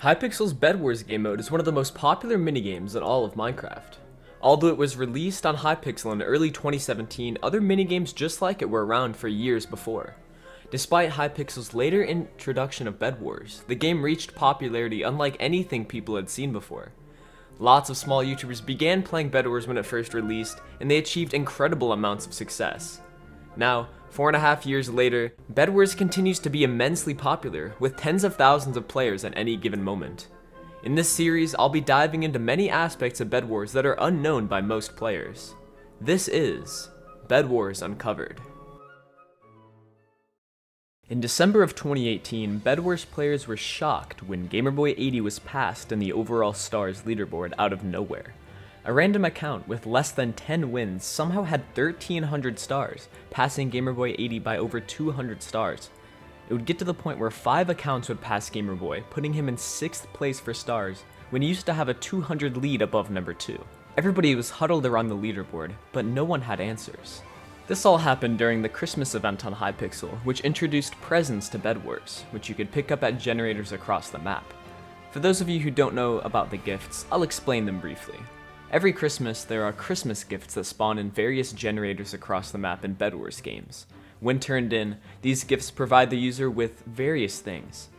Hypixel's Bed Wars game mode is one of the most popular minigames in all of Minecraft. Although it was released on Hypixel in early 2017, other minigames just like it were around for years before. Despite Hypixel's later introduction of Bed Wars, the game reached popularity unlike anything people had seen before. Lots of small YouTubers began playing Bed Wars when it first released, and they achieved incredible amounts of success. Now, 4.5 years later, Bed Wars continues to be immensely popular, with tens of thousands of players at any given moment. In this series, I'll be diving into many aspects of Bed Wars that are unknown by most players. This is Bed Wars Uncovered. In December of 2018, Bed Wars players were shocked when GamerBoy80 was passed in the overall stars leaderboard out of nowhere. A random account with less than 10 wins somehow had 1,300 stars, passing GamerBoy80 by over 200 stars. It would get to the point where 5 accounts would pass GamerBoy, putting him in 6th place for stars, when he used to have a 200 lead above number 2. Everybody was huddled around the leaderboard, but no one had answers. This all happened during the Christmas event on Hypixel, which introduced presents to Bed Wars, which you could pick up at generators across the map. For those of you who don't know about the gifts, I'll explain them briefly. Every Christmas, there are Christmas gifts that spawn in various generators across the map in Bed Wars games. When turned in, these gifts provide the user with various things.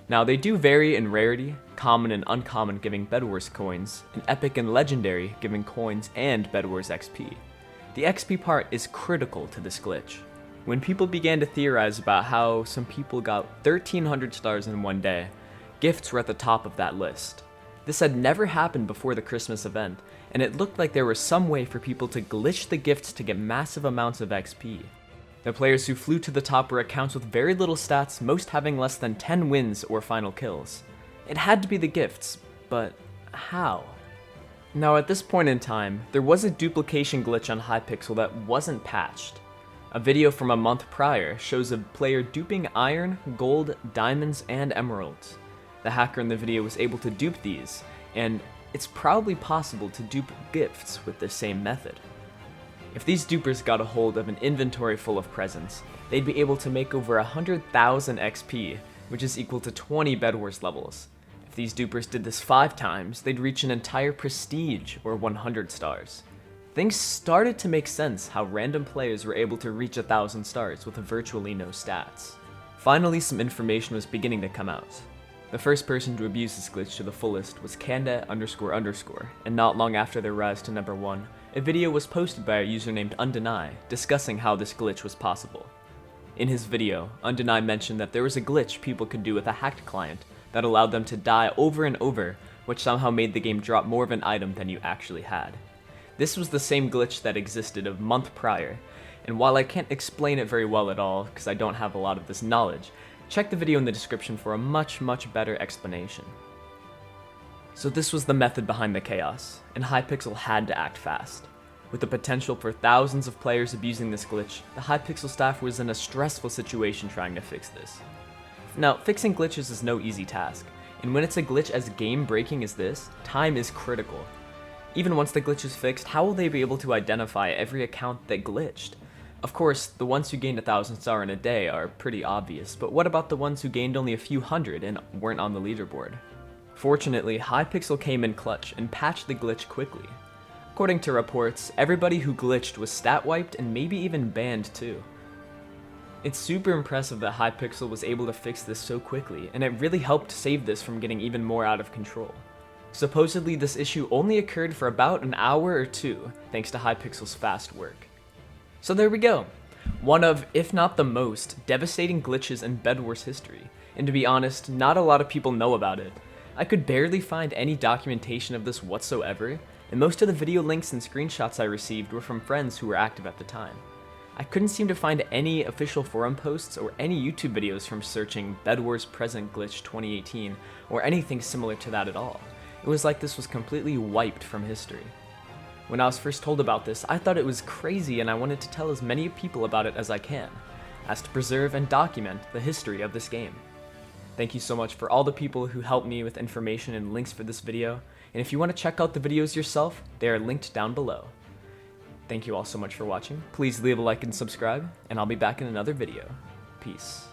Now, they do vary in rarity, common and uncommon giving Bed Wars coins, and epic and legendary giving coins and Bed Wars XP. The XP part is critical to this glitch. When people began to theorize about how some people got 1,300 stars in one day, gifts were at the top of that list. This had never happened before the Christmas event, and it looked like there was some way for people to glitch the gifts to get massive amounts of XP. The players who flew to the top were accounts with very little stats, most having less than 10 wins or final kills. It had to be the gifts, but how? Now at this point in time, there was a duplication glitch on Hypixel that wasn't patched. A video from a month prior shows a player duping iron, gold, diamonds, and emeralds. The hacker in the video was able to dupe these, and it's probably possible to dupe gifts with the same method. If these dupers got a hold of an inventory full of presents, they'd be able to make over 100,000 XP, which is equal to 20 Bed Wars levels. If these dupers did this 5 times, they'd reach an entire prestige, or 100 stars. Things started to make sense how random players were able to reach 1,000 stars with virtually no stats. Finally, some information was beginning to come out. The first person to abuse this glitch to the fullest was Kanda__, and not long after their rise to number 1, a video was posted by a user named Undeny discussing how this glitch was possible. In his video, Undeny mentioned that there was a glitch people could do with a hacked client that allowed them to die over and over, which somehow made the game drop more of an item than you actually had. This was the same glitch that existed a month prior, and while I can't explain it very well at all because I don't have a lot of this knowledge, check the video in the description for a much better explanation. So this was the method behind the chaos, and Hypixel had to act fast. With the potential for thousands of players abusing this glitch, the Hypixel staff was in a stressful situation trying to fix this. Now, fixing glitches is no easy task, and when it's a glitch as game-breaking as this, time is critical. Even once the glitch is fixed, how will they be able to identify every account that glitched? Of course, the ones who gained 1,000 stars in a day are pretty obvious, but what about the ones who gained only a few hundred and weren't on the leaderboard? Fortunately, Hypixel came in clutch and patched the glitch quickly. According to reports, everybody who glitched was stat wiped and maybe even banned too. It's super impressive that Hypixel was able to fix this so quickly, and it really helped save this from getting even more out of control. Supposedly, this issue only occurred for about an hour or 2, thanks to Hypixel's fast work. So there we go. One of, if not the most, devastating glitches in Bed Wars history, and to be honest, not a lot of people know about it. I could barely find any documentation of this whatsoever, and most of the video links and screenshots I received were from friends who were active at the time. I couldn't seem to find any official forum posts or any YouTube videos from searching Bed Wars Present Glitch 2018 or anything similar to that at all. It was like this was completely wiped from history. When I was first told about this, I thought it was crazy and I wanted to tell as many people about it as I can, as to preserve and document the history of this game. Thank you so much for all the people who helped me with information and links for this video, and if you want to check out the videos yourself, they are linked down below. Thank you all so much for watching, please leave a like and subscribe, and I'll be back in another video. Peace.